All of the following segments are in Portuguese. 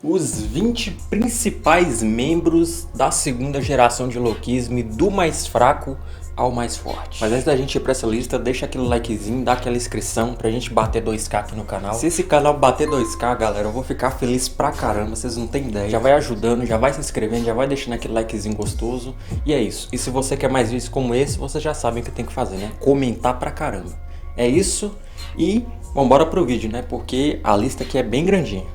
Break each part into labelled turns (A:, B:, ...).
A: Os 20 principais membros da segunda geração de Loquisme, do mais fraco ao mais forte. Mas antes da gente ir pra essa lista, deixa aquele likezinho, dá aquela inscrição pra gente bater 2k aqui no canal. Se esse canal bater 2k, galera, eu vou ficar feliz pra caramba, vocês não tem ideia. Já vai ajudando, já vai se inscrevendo, já vai deixando aquele likezinho gostoso. E é isso. E se você quer mais vídeos como esse, você já sabe o que tem que fazer, né? Comentar pra caramba. É isso e vambora pro vídeo, né? Porque a lista aqui é bem grandinha.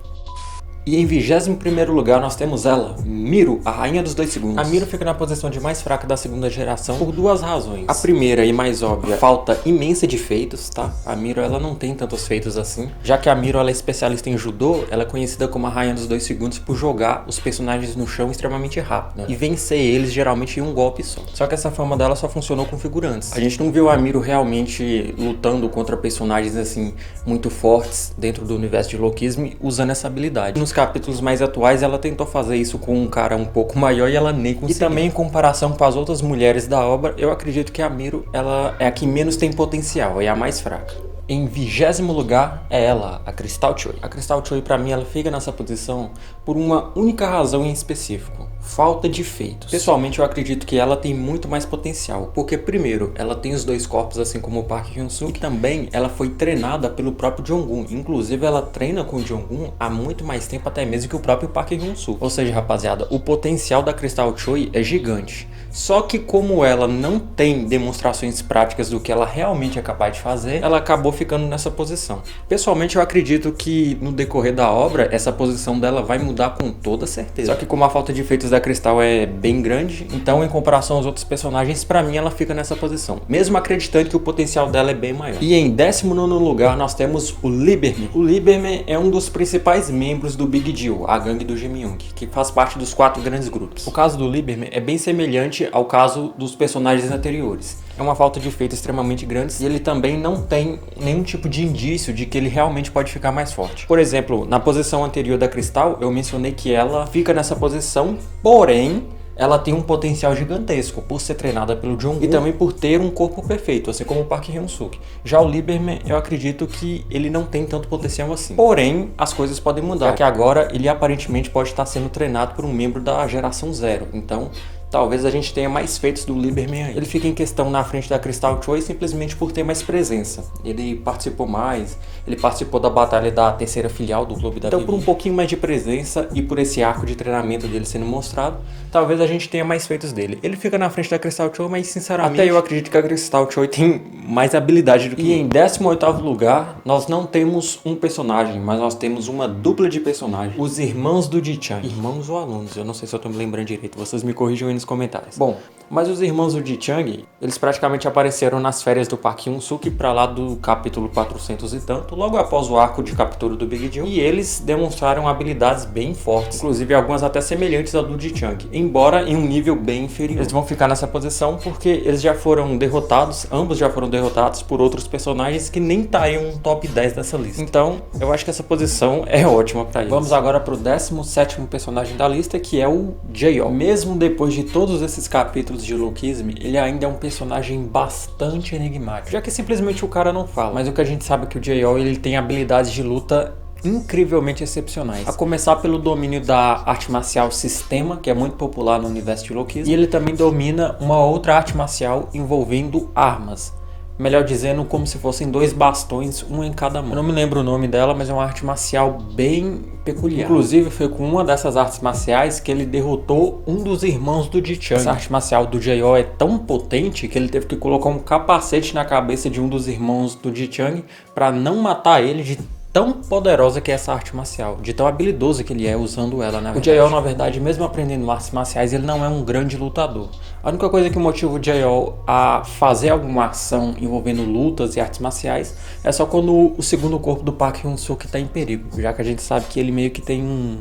A: E em 21º lugar nós temos ela, Miru, a rainha dos 2 segundos. A Miru fica na posição de mais fraca da segunda geração por duas razões. A primeira e mais óbvia, falta imensa de feitos, tá? A Miru ela não tem tantos feitos assim. Já que a Miru ela é especialista em judô, ela é conhecida como a rainha dos 2 segundos por jogar os personagens no chão extremamente rápido, né? E vencer eles geralmente em um golpe só. Só que essa fama dela só funcionou com figurantes. A gente não viu a Miru realmente lutando contra personagens assim muito fortes dentro do universo de Loquisme usando essa habilidade. Nos capítulos mais atuais ela tentou fazer isso com um cara um pouco maior e ela nem conseguiu. E também em comparação com as outras mulheres da obra, eu acredito que a Miru ela é a que menos tem potencial, é a mais fraca. Em 20º lugar é ela, a Crystal Choi. A Crystal Choi pra mim ela fica nessa posição por uma única razão em específico. Falta de feitos. Pessoalmente eu acredito que ela tem muito mais potencial, porque primeiro, ela tem os 2 corpos assim como o Park Hyun-suk, e também ela foi treinada pelo próprio Jong-un. Inclusive ela treina com o Jong-un há muito mais tempo até mesmo que o próprio Park Hyun-suk. Ou seja, rapaziada, o potencial da Crystal Choi é gigante. Só que como ela não tem demonstrações práticas do que ela realmente é capaz de fazer, ela acabou ficando nessa posição. Pessoalmente eu acredito que no decorrer da obra, essa posição dela vai mudar com toda certeza. Só que como a falta de feitos da Crystal é bem grande, então em comparação aos outros personagens, pra mim ela fica nessa posição. Mesmo acreditando que o potencial dela é bem maior. E em 19º lugar nós temos o Liberman. O Liberman é um dos principais membros do Big Deal, a gangue do Jae-myung, que faz parte dos 4 grandes grupos. O caso do Liberman é bem semelhante ao caso dos personagens anteriores. É uma falta de efeito extremamente grande e ele também não tem nenhum tipo de indício de que ele realmente pode ficar mais forte. Por exemplo, na posição anterior da Crystal, eu mencionei que ela fica nessa posição, porém ela tem um potencial gigantesco por ser treinada pelo Jong-un e também por ter um corpo perfeito, assim como o Park Hyun-suk. Já o Liberman, eu acredito que ele não tem tanto potencial assim. Porém, as coisas podem mudar, já que agora ele aparentemente pode estar sendo treinado por um membro da geração 0. Então, talvez a gente tenha mais feitos do Liberman aí. Ele fica em questão na frente da Crystal Choi simplesmente por ter mais presença. Ele participou mais, ele participou da batalha da terceira filial do Clube da Então, por um pouquinho mais de presença e por esse arco de treinamento dele sendo mostrado, talvez a gente tenha mais feitos dele. Ele fica na frente da Crystal Choi, mas sinceramente, até eu acredito que a Crystal Choi tem mais habilidade do que ele. E em 18º lugar, nós não temos um personagem, mas nós temos uma dupla de personagens. Os irmãos do Ji-chang. Irmãos ou alunos, eu não sei se eu tô me lembrando direito, vocês me corrijam aí nos comentários. Bom, mas os irmãos do Ji-chang, eles praticamente apareceram nas férias do Park Hyun-suk pra lá do capítulo 400 e tanto, logo após o arco de captura do Big Deal, e eles demonstraram habilidades bem fortes, inclusive algumas até semelhantes ao do Ji-chang, embora em um nível bem inferior. Eles vão ficar nessa posição porque eles já foram derrotados, ambos já foram derrotados por outros personagens que nem tá em um top 10 dessa lista. Então, eu acho que essa posição é ótima pra eles. Vamos agora pro 17º personagem da lista, que é o Jae-young. Mesmo depois de todos esses capítulos de Loquisme, ele ainda é um personagem bastante enigmático, já que simplesmente o cara não fala. Mas o que a gente sabe é que o Jae-young ele tem habilidades de luta incrivelmente excepcionais. A começar pelo domínio da arte marcial Sistema, que é muito popular no universo de Loquisme, e ele também domina uma outra arte marcial envolvendo armas. Melhor dizendo, como se fossem 2 bastões, um em cada mão. Eu não me lembro o nome dela, mas é uma arte marcial bem peculiar. Inclusive, foi com uma dessas artes marciais que ele derrotou um dos irmãos do Ji-chang. Essa arte marcial do Jae-young é tão potente que ele teve que colocar um capacete na cabeça de um dos irmãos do Ji-chang para não matar ele de tão poderosa que é essa arte marcial, de tão habilidoso que ele é usando ela, na verdade. O Jae-young, na verdade, mesmo aprendendo artes marciais, ele não é um grande lutador. A única coisa que motiva o Jae-young a fazer alguma ação envolvendo lutas e artes marciais é só quando o segundo corpo do Park Hyun-suk está em perigo, já que a gente sabe que ele meio que tem um...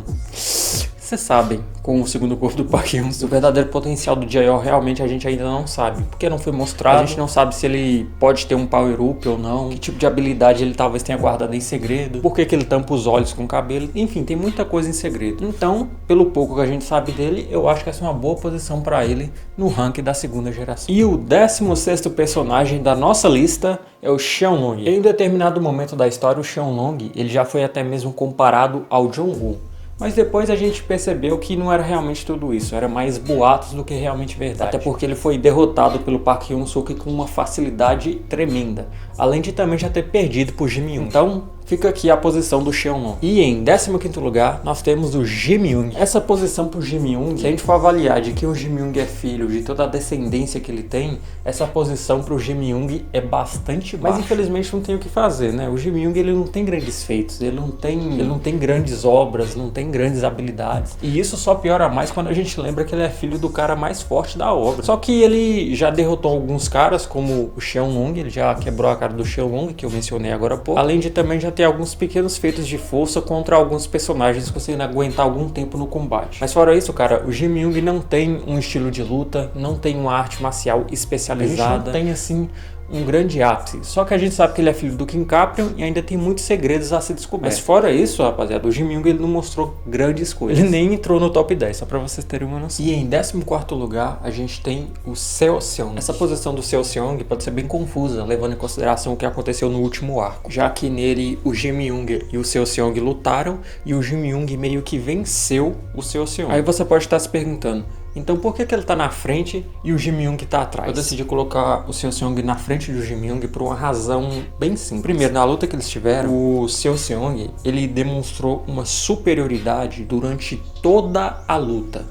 A: Vocês sabem, com o segundo corpo do Park Hyun-suk, o verdadeiro potencial do Jae-young realmente a gente ainda não sabe, porque não foi mostrado. A gente não sabe se ele pode ter um power up ou não, que tipo de habilidade ele talvez tenha guardado em segredo, por que ele tampa os olhos com o cabelo, enfim, tem muita coisa em segredo. Então, pelo pouco que a gente sabe dele, eu acho que essa é uma boa posição para ele no ranking da segunda geração. E o 16º personagem da nossa lista é o Xiaolong. Em um determinado momento da história, o Xiaolong ele já foi até mesmo comparado ao Jong-un. Mas depois a gente percebeu que não era realmente tudo isso, era mais boatos do que realmente verdade. Até porque ele foi derrotado pelo Park Hyun-suk com uma facilidade tremenda, além de também já ter perdido pro Ji Myung. Então fica aqui a posição do Cheon-non. E em 15º lugar, nós temos o Ji Myung. Essa posição pro Ji Myung, se a gente for avaliar de que o Ji Myung é filho, de toda a descendência que ele tem, essa posição pro Ji Myung é bastante baixa. Mas infelizmente não tem o que fazer, né? O Ji Myung, ele não tem grandes feitos, ele não tem grandes obras, não tem grandes habilidades. E isso só piora mais quando a gente lembra que ele é filho do cara mais forte da obra. Só que ele já derrotou alguns caras, como o Xiaolong, ele já quebrou a cara do Xiaolong, que eu mencionei agora há pouco. Além de também já ter alguns pequenos feitos de força contra alguns personagens conseguindo aguentar algum tempo no combate. Mas fora isso, cara, o Ji Myung não tem um estilo de luta, não tem uma arte marcial especializada, não tem assim um grande ápice. Só que a gente sabe que ele é filho do Kim Caprion e ainda tem muitos segredos a ser descobertos. Mas fora isso, rapaziada, o Ji Myung, ele não mostrou grandes coisas. Ele nem entrou no top 10, só pra vocês terem uma noção. E em 14º lugar, a gente tem o Seo Seong. Essa posição do Seo Seong pode ser bem confusa, levando em consideração o que aconteceu no último arco. Já que nele, o Ji Myung e o Seo Seong lutaram e o Ji Myung meio que venceu o Seo Seong. Aí você pode estar se perguntando, então por que ele tá na frente e o Ji Myung tá atrás? Eu decidi colocar o Seo Seong na frente do Ji Myung por uma razão bem simples. Primeiro, na luta que eles tiveram, o Seo Seong, ele demonstrou uma superioridade durante toda a luta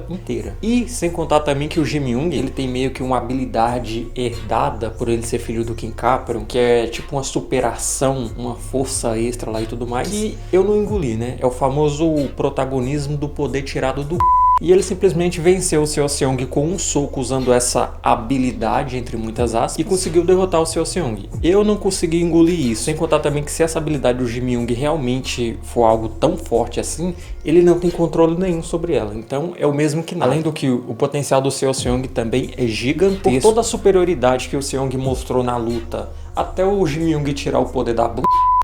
A: inteira. E sem contar também que o Ji Myung, ele tem meio que uma habilidade herdada por ele ser filho do Kim Caprion, que é tipo uma superação, uma força extra lá e tudo mais, que eu não engoli, né? É o famoso protagonismo do poder tirado do e ele simplesmente venceu o Seo Seong com um soco usando essa habilidade, entre muitas aspas, e conseguiu derrotar o Seo Seong. Eu não consegui engolir isso, sem contar também que se essa habilidade do Ji Myung realmente for algo tão forte assim, ele não tem controle nenhum sobre ela. Então é o mesmo que nada. Além do que o potencial do Seo Seong também é gigantesco. Por toda a superioridade que o Seong mostrou na luta, até o Ji Myung tirar o poder da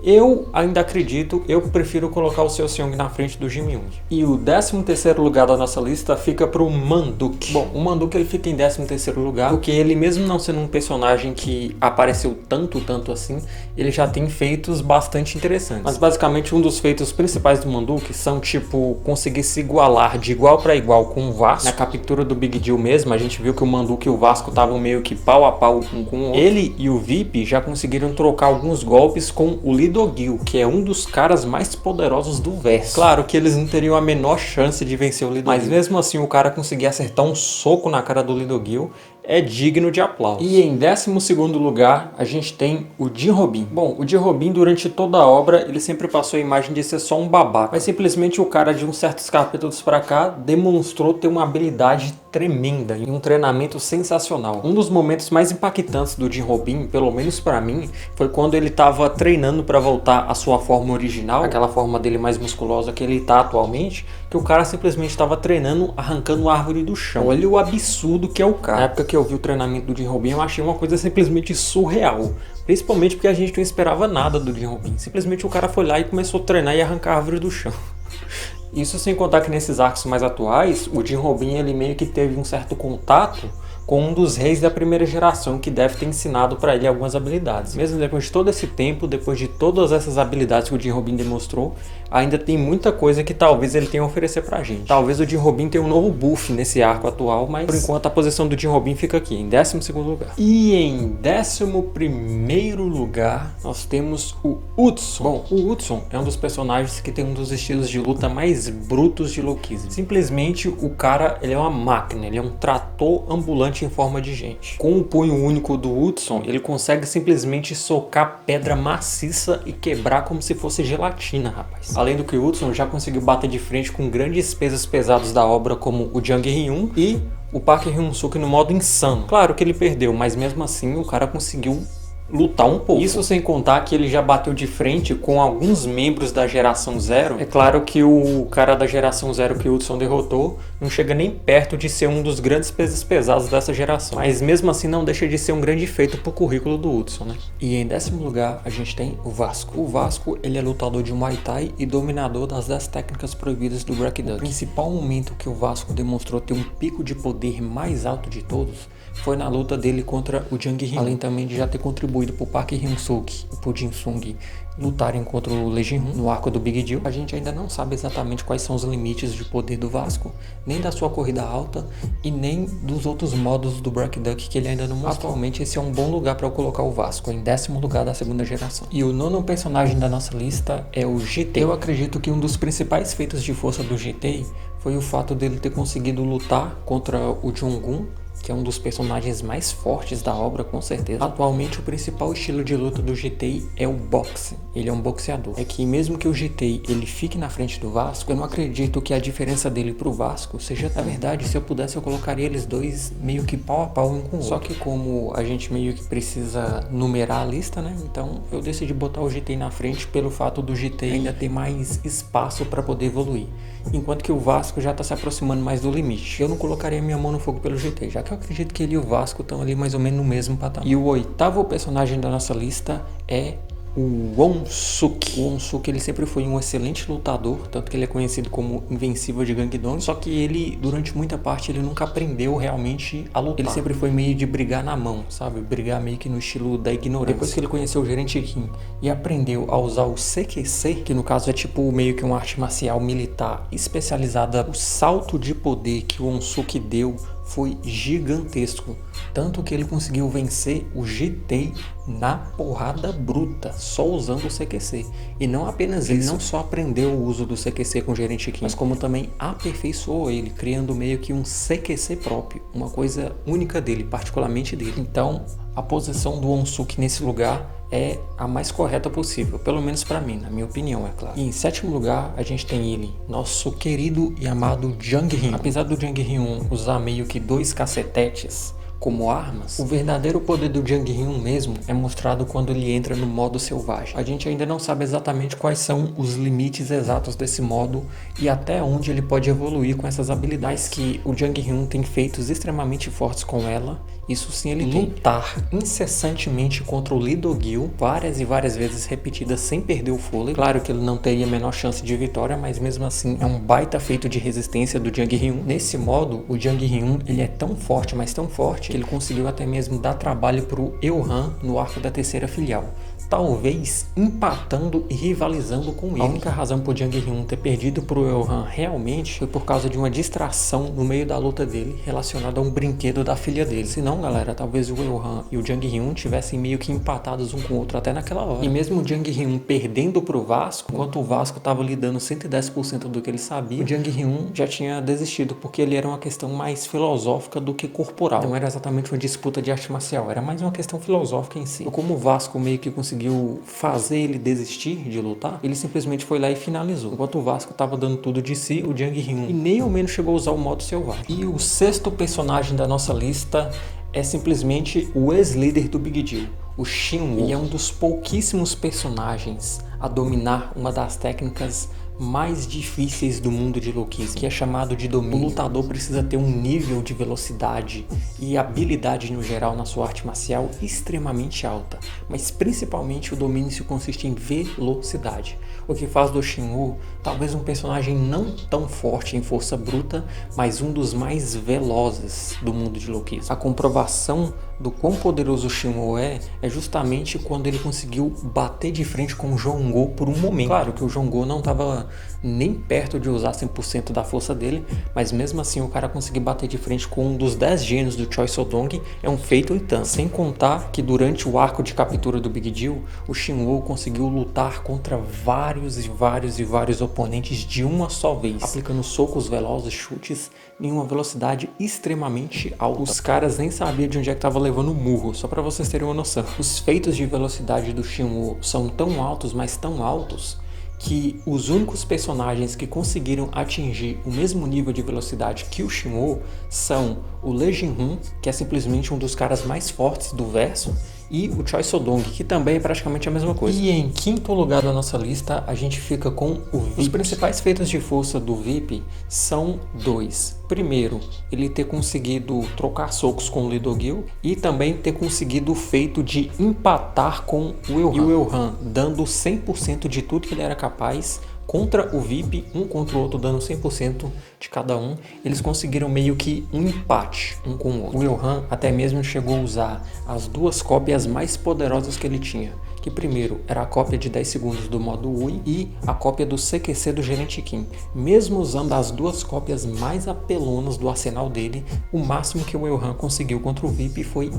A: eu ainda acredito, eu prefiro colocar o Seo Seong na frente do Ji Myung. E o 13º lugar da nossa lista fica pro Manduk. Bom, o Manduk ele fica em 13º lugar, porque ele mesmo não sendo um personagem que apareceu tanto assim, ele já tem feitos bastante interessantes. Mas basicamente um dos feitos principais do Manduk são tipo, conseguir se igualar de igual para igual com o Vasco. Na captura do Big Deal mesmo, a gente viu que o Manduk e o Vasco estavam meio que pau a pau um com o outro. Ele e o VIP já conseguiram trocar alguns golpes com o Lido-Gil, que é um dos caras mais poderosos do verso. Claro que eles não teriam a menor chance de vencer o Lido-Gil, mas mesmo assim o cara conseguir acertar um soco na cara do Lido-Gil é digno de aplauso. E em 12º lugar, a gente tem o Jin Robin. Bom, o Jin Robin, durante toda a obra, ele sempre passou a imagem de ser só um babaca. Mas simplesmente o cara, de uns certos capítulos pra cá, demonstrou ter uma habilidade tremenda e um treinamento sensacional. Um dos momentos mais impactantes do Jin Robin, pelo menos pra mim, foi quando ele tava treinando pra voltar à sua forma original, aquela forma dele mais musculosa que ele tá atualmente, que o cara simplesmente estava treinando, arrancando árvore do chão. Olha o absurdo que é o cara. Na época que eu vi o treinamento do Jin Robin, eu achei uma coisa simplesmente surreal. Principalmente porque a gente não esperava nada do Jin Robin. Simplesmente o cara foi lá e começou a treinar e arrancar árvore do chão. Isso sem contar que nesses arcos mais atuais, o Jin Robin ele meio que teve um certo contato com um dos reis da primeira geração que deve ter ensinado para ele algumas habilidades. Mesmo depois de todo esse tempo, depois de todas essas habilidades que o Jin Robin demonstrou, ainda tem muita coisa que talvez ele tenha a oferecer pra gente. Talvez o Jin Robin tenha um novo buff nesse arco atual, mas por enquanto a posição do Jin Robin fica aqui, em 12º lugar. E em 11º lugar, nós temos o Hudson. Bom, o Hudson é um dos personagens que tem um dos estilos de luta mais brutos de Loki's. Simplesmente o cara, ele é uma máquina, ele é um trator ambulante em forma de gente. Com o punho único do Hudson, ele consegue simplesmente socar pedra maciça e quebrar como se fosse gelatina, rapaz. Além do que o Hudson já conseguiu bater de frente com grandes pesos pesados da obra como o Jang Hyun e o Park Hyun-suk no modo insano. Claro que ele perdeu, mas mesmo assim o cara conseguiu lutar um pouco. Isso sem contar que ele já bateu de frente com alguns membros da geração Zero. É claro que o cara da geração Zero que o Hudson derrotou não chega nem perto de ser um dos grandes pesos pesados dessa geração. Mas mesmo assim não deixa de ser um grande feito pro currículo do Hudson, né? E em 10º lugar a gente tem o Vasco. O Vasco, ele é lutador de Muay Thai e dominador das 10 técnicas proibidas do Breakdance. O principal momento que o Vasco demonstrou ter um pico de poder mais alto de todos foi na luta dele contra o Jang Hyun. Além também de já ter contribuído atribuído por Park Hyun-suk e por Jin Sung lutarem contra o Lee Jin-hoon no arco do Big Deal. A gente ainda não sabe exatamente quais são os limites de poder do Vasco, nem da sua corrida alta e nem dos outros modos do Black Duck que ele ainda não mostrou. Atualmente esse é um bom lugar para eu colocar o Vasco, em 10º lugar da segunda geração. E o nono personagem da nossa lista é o GT. Eu acredito que um dos principais feitos de força do GT foi o fato dele ter conseguido lutar contra o Jong-un, que é um dos personagens mais fortes da obra, com certeza. Atualmente, o principal estilo de luta do GT é o boxe. Ele é um boxeador. É que mesmo que o GT ele fique na frente do Vasco, eu não acredito que a diferença dele pro Vasco seja... Na verdade, se eu pudesse, eu colocaria eles dois meio que pau a pau um com o outro. Só que como a gente meio que precisa numerar a lista, né? Então, eu decidi botar o GT na frente pelo fato do GT ainda ter mais espaço para poder evoluir. Enquanto que o Vasco já tá se aproximando mais do limite. Eu não colocaria minha mão no fogo pelo GT, já que eu acredito que ele e o Vasco estão ali mais ou menos no mesmo patamar. E o oitavo personagem da nossa lista é o Won-suk. O Won-suk ele sempre foi um excelente lutador, tanto que ele é conhecido como Invencível de Gangdong, só que ele, durante muita parte, ele nunca aprendeu realmente a lutar. Ele sempre foi meio de brigar na mão, sabe? Brigar meio que no estilo da ignorância. Depois que ele conheceu o Gerente Kim e aprendeu a usar o CQC, que no caso é tipo meio que uma arte marcial militar especializada, o salto de poder que o Won-suk deu foi gigantesco, tanto que ele conseguiu vencer o GT na porrada bruta, só usando o CQC. E não apenas ele não só aprendeu o uso do CQC com o Gerente Kim, mas como também aperfeiçoou ele, criando meio que um CQC próprio, uma coisa única dele, particularmente dele. Então, a posição do Won-suk nesse lugar é a mais correta possível, pelo menos pra mim, na minha opinião, é claro. E em 7º lugar, a gente tem ele, nosso querido e amado Jang Hyun. Apesar do Jang Hyun usar meio que 2 cacetetes como armas, o verdadeiro poder do Jang Hyun mesmo é mostrado quando ele entra no modo selvagem. A gente ainda não sabe exatamente quais são os limites exatos desse modo e até onde ele pode evoluir com essas habilidades, que o Jang Hyun tem feitos extremamente fortes com ela. Isso sim, ele tem. Lutar incessantemente contra o Lee Do-gil, várias e várias vezes repetidas sem perder o fôlego. Claro que ele não teria a menor chance de vitória, mas mesmo assim é um baita feito de resistência do Jang Hyun. Nesse modo, o Jang Hyun ele é tão forte, mas tão forte, que ele conseguiu até mesmo dar trabalho pro Eohan no arco da 3ª filial, talvez empatando e rivalizando com ele. A única razão por Jang Hyun ter perdido pro Eohan realmente foi por causa de uma distração no meio da luta dele relacionada a um brinquedo da filha dele. Senão, galera, talvez o Eohan e o Jang Hyun tivessem meio que empatados um com o outro até naquela hora. E mesmo o Jang Hyun perdendo pro Vasco, enquanto o Vasco tava lhe dando 110% do que ele sabia, o Jang Hyun já tinha desistido, porque ele era uma questão mais filosófica do que corporal. Não era exatamente uma disputa de arte marcial, era mais uma questão filosófica em si. E como o Vasco meio que conseguiu fazer ele desistir de lutar, ele simplesmente foi lá e finalizou. Enquanto o Vasco tava dando tudo de si, o Jang Hyun e nem ao menos chegou a usar o modo selvagem. E o 6º personagem da nossa lista é simplesmente o ex-líder do Big Deal, o Shin-woo. Ele é um dos pouquíssimos personagens a dominar uma das técnicas mais difíceis do mundo de Loki's, que é chamado de domínio. O lutador precisa ter um nível de velocidade e habilidade no geral na sua arte marcial extremamente alta, mas principalmente o domínio se consiste em velocidade, o que faz do Shin-woo talvez um personagem não tão forte em força bruta, mas um dos mais velozes do mundo de Loki's. A comprovação do quão poderoso o Shin-woo é justamente quando ele conseguiu bater de frente com o Jong-go por um momento. Claro que o Jong-go não estava nem perto de usar 100% da força dele, mas mesmo assim o cara conseguir bater de frente com um dos 10 gênios do Choi So-dong é um feito e tanto. Sem contar que durante o arco de captura do Big Deal, o Shin-woo conseguiu lutar contra vários oponentes de uma só vez, aplicando socos velozes, chutes em uma velocidade extremamente alta. Os caras nem sabiam de onde é que tava levando o murro, só para vocês terem uma noção. Os feitos de velocidade do Shin-woo são tão altos, mas tão altos, que os únicos personagens que conseguiram atingir o mesmo nível de velocidade que o Shin-woo são o Lee Jin-hoon, que é simplesmente um dos caras mais fortes do verso, e o Choi So-dong, que também é praticamente a mesma coisa. E em 5º lugar da nossa lista, a gente fica com o VIP. Os principais feitos de força do VIP são 2. Primeiro, ele ter conseguido trocar socos com o Lee Do-gil e também ter conseguido o feito de empatar com o Eohan. E o Eohan dando 100% de tudo que ele era capaz Contra o VIP, um contra o outro, dando 100% de cada um, eles conseguiram meio que um empate um com o outro. O Elhan até mesmo chegou a usar as duas cópias mais poderosas que ele tinha, que primeiro era a cópia de 10 segundos do modo Ui e a cópia do CQC do Gerente Kim. Mesmo usando as duas cópias mais apelonas do arsenal dele, o máximo que o Elhan conseguiu contra o VIP foi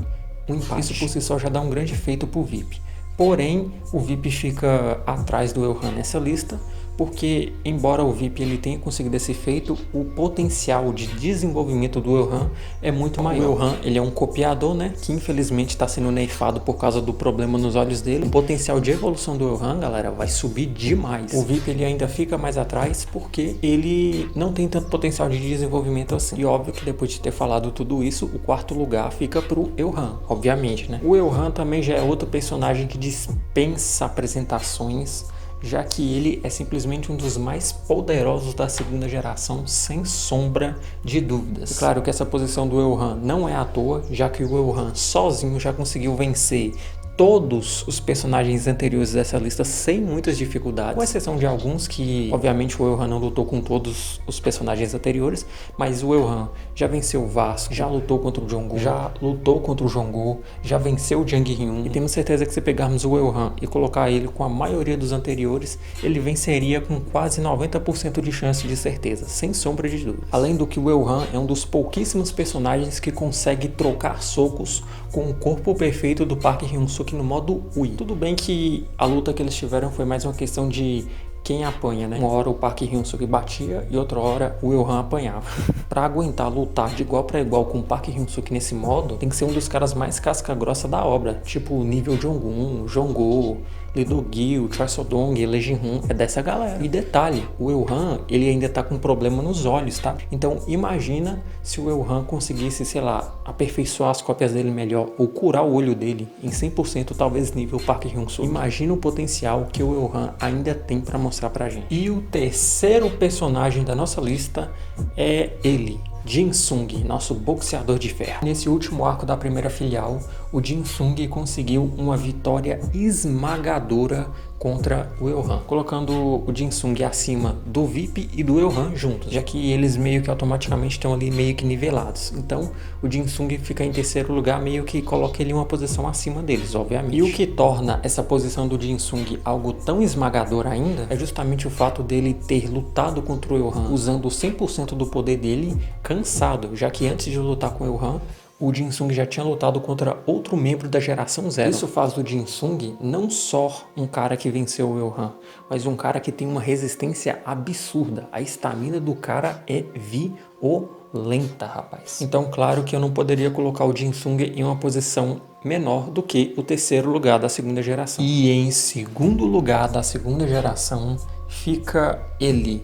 A: um empate. Isso por si só já dá um grande feito pro VIP. Porém, o VIP fica atrás do Elhan nessa lista, porque embora o VIP ele tenha conseguido esse feito, o potencial de desenvolvimento do Elhan é muito maior. O Elhan ele é um copiador, né, que infelizmente está sendo nerfado por causa do problema nos olhos dele. O potencial de evolução do Elhan, galera, vai subir demais. O VIP ele ainda fica mais atrás porque ele não tem tanto potencial de desenvolvimento assim. E óbvio que depois de ter falado tudo isso, o quarto lugar fica pro Elhan, obviamente, né. O Elhan também já é outro personagem que dispensa apresentações, já que ele é simplesmente um dos mais poderosos da segunda geração, sem sombra de dúvidas. E claro que essa posição do Elhan não é à toa, já que o Elhan sozinho já conseguiu vencer todos os personagens anteriores dessa lista sem muitas dificuldades, com exceção de alguns que, obviamente, o Elhan não lutou com todos os personagens anteriores, mas o Elhan já venceu o Vasco, já lutou contra o Jong-un, já lutou contra o Jong-un, já venceu o Jang Hyun, e temos certeza que se pegarmos o Elhan e colocar ele com a maioria dos anteriores, ele venceria com quase 90% de chance de certeza, sem sombra de dúvida. Além do que o Elhan é um dos pouquíssimos personagens que consegue trocar socos com o corpo perfeito do Park Hyun-suk no modo Ui. Tudo bem que a luta que eles tiveram foi mais uma questão de quem apanha, né? Uma hora o Park Hyun-suk batia e outra hora o Elhan apanhava. Pra aguentar lutar de igual pra igual com o Park Hyun-suk nesse modo, tem que ser um dos caras mais casca grossa da obra, tipo nível Jong-un, Jong-go, Lee Do-gil, Choi So-dong, Lee Jin-hoon, é dessa galera. E detalhe, o Elhan, ele ainda tá com problema nos olhos, tá? Então imagina se o Elhan conseguisse, sei lá, aperfeiçoar as cópias dele melhor ou curar o olho dele em 100%, talvez nível Park Hyun-suk. Imagina o potencial que o Elhan ainda tem pra mostrar pra gente. E o terceiro personagem da nossa lista é ele, Jin Sung, nosso boxeador de ferro. Nesse último arco da primeira filial, o Jin Sung conseguiu uma vitória esmagadora contra o Elhan, colocando o Jin Sung acima do VIP e do Elhan juntos, já que eles meio que automaticamente estão ali meio que nivelados. Então o Jin Sung fica em terceiro lugar, meio que coloca ele em uma posição acima deles, obviamente. E o que torna essa posição do Jin Sung algo tão esmagador ainda é justamente o fato dele ter lutado contra o Elhan usando 100% do poder dele cansado, já que antes de lutar com o Elhan, o Jin Sung já tinha lutado contra outro membro da geração Zero. Isso faz do Jin Sung não só um cara que venceu o Elhan, mas um cara que tem uma resistência absurda. A estamina do cara é violenta, rapaz. Então, claro que eu não poderia colocar o Jin Sung em uma posição menor do que o terceiro lugar da segunda geração. E em segundo lugar da segunda geração fica ele,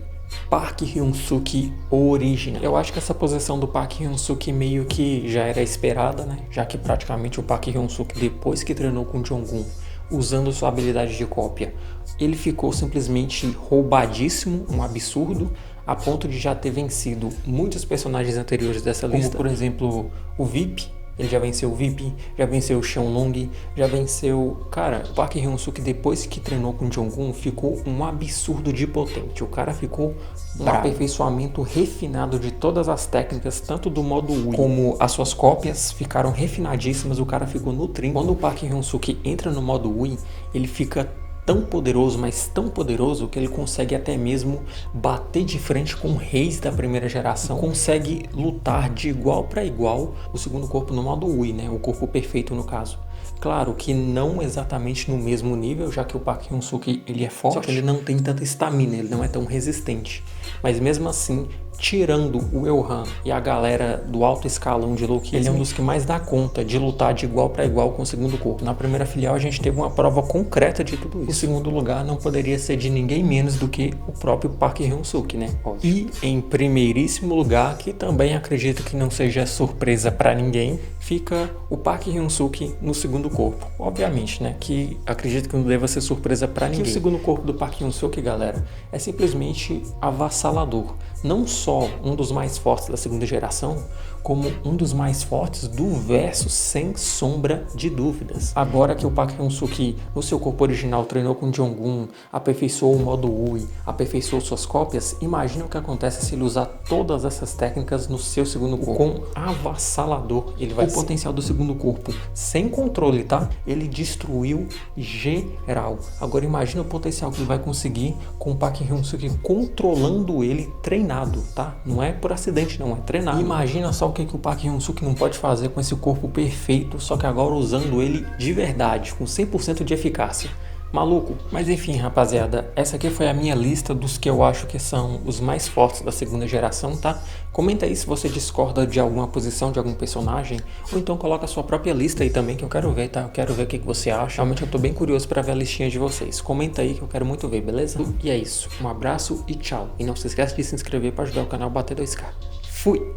A: Park Hyun-suk original. Eu acho que essa posição do Park Hyun-suk meio que já era esperada, né? Já que praticamente o Park Hyun-suk, depois que treinou com o Jong-un, usando sua habilidade de cópia, ele ficou simplesmente roubadíssimo, um absurdo, a ponto de já ter vencido muitos personagens anteriores dessa lista, como por exemplo o VIP. Ele já venceu o VIP, já venceu o Xiaolong, já venceu... Cara, o Park Hyun-suk, depois que treinou com o Jong-un, ficou um absurdo de potente. O cara ficou um aperfeiçoamento refinado de todas as técnicas, tanto do modo Ui, como as suas cópias ficaram refinadíssimas, o cara ficou no trim. Quando o Park Hyun-suk entra no modo Ui, ele fica tão poderoso, mas tão poderoso, que ele consegue até mesmo bater de frente com reis da primeira geração, consegue lutar de igual para igual o segundo corpo no modo Ui, né? O corpo perfeito no caso. Claro que não exatamente no mesmo nível, já que o Park Hyun-suk ele é forte, só que ele não tem tanta estamina, ele não é tão resistente. Mas mesmo assim, tirando o Elhan e a galera do alto escalão de Loki, ele é um dos que mais dá conta de lutar de igual para igual com o segundo corpo. Na primeira filial a gente teve uma prova concreta de tudo isso. O segundo lugar não poderia ser de ninguém menos do que o próprio Park Hyun-suk, né? E em primeiríssimo lugar, que também acredito que não seja surpresa para ninguém, fica o Park Hyun-suk no segundo corpo. Obviamente, né? Que acredito que não deva ser surpresa para ninguém. Que o segundo corpo do Park Hyun-suk, galera, é simplesmente avassalador. não só um dos mais fortes da segunda geração, como um dos mais fortes do verso, sem sombra de dúvidas. Agora que o Park Hyun-suk, no seu corpo original, treinou com Jong-un, aperfeiçoou o modo Ui, aperfeiçoou suas cópias, imagina o que acontece se ele usar todas essas técnicas no seu segundo corpo. Com avassalador ele vai ser. O potencial do segundo corpo, sem controle, tá? Ele destruiu geral. Agora imagina o potencial que ele vai conseguir com o Park Hyun-suk controlando ele treinado, tá? Não é por acidente, não, é treinado. Imagina só o que o Park Hyun-suk não pode fazer com esse corpo perfeito, só que agora usando ele de verdade, com 100% de eficácia. Maluco. Mas enfim, rapaziada, essa aqui foi a minha lista dos que eu acho que são os mais fortes da segunda geração, tá? Comenta aí se você discorda de alguma posição de algum personagem, ou então coloca a sua própria lista aí também, que eu quero ver, tá? Eu quero ver o que você acha. Realmente eu tô bem curioso pra ver a listinha de vocês. Comenta aí que eu quero muito ver, beleza? E é isso. Um abraço e tchau. E não se esquece de se inscrever pra ajudar o canal a bater 2K. Fui!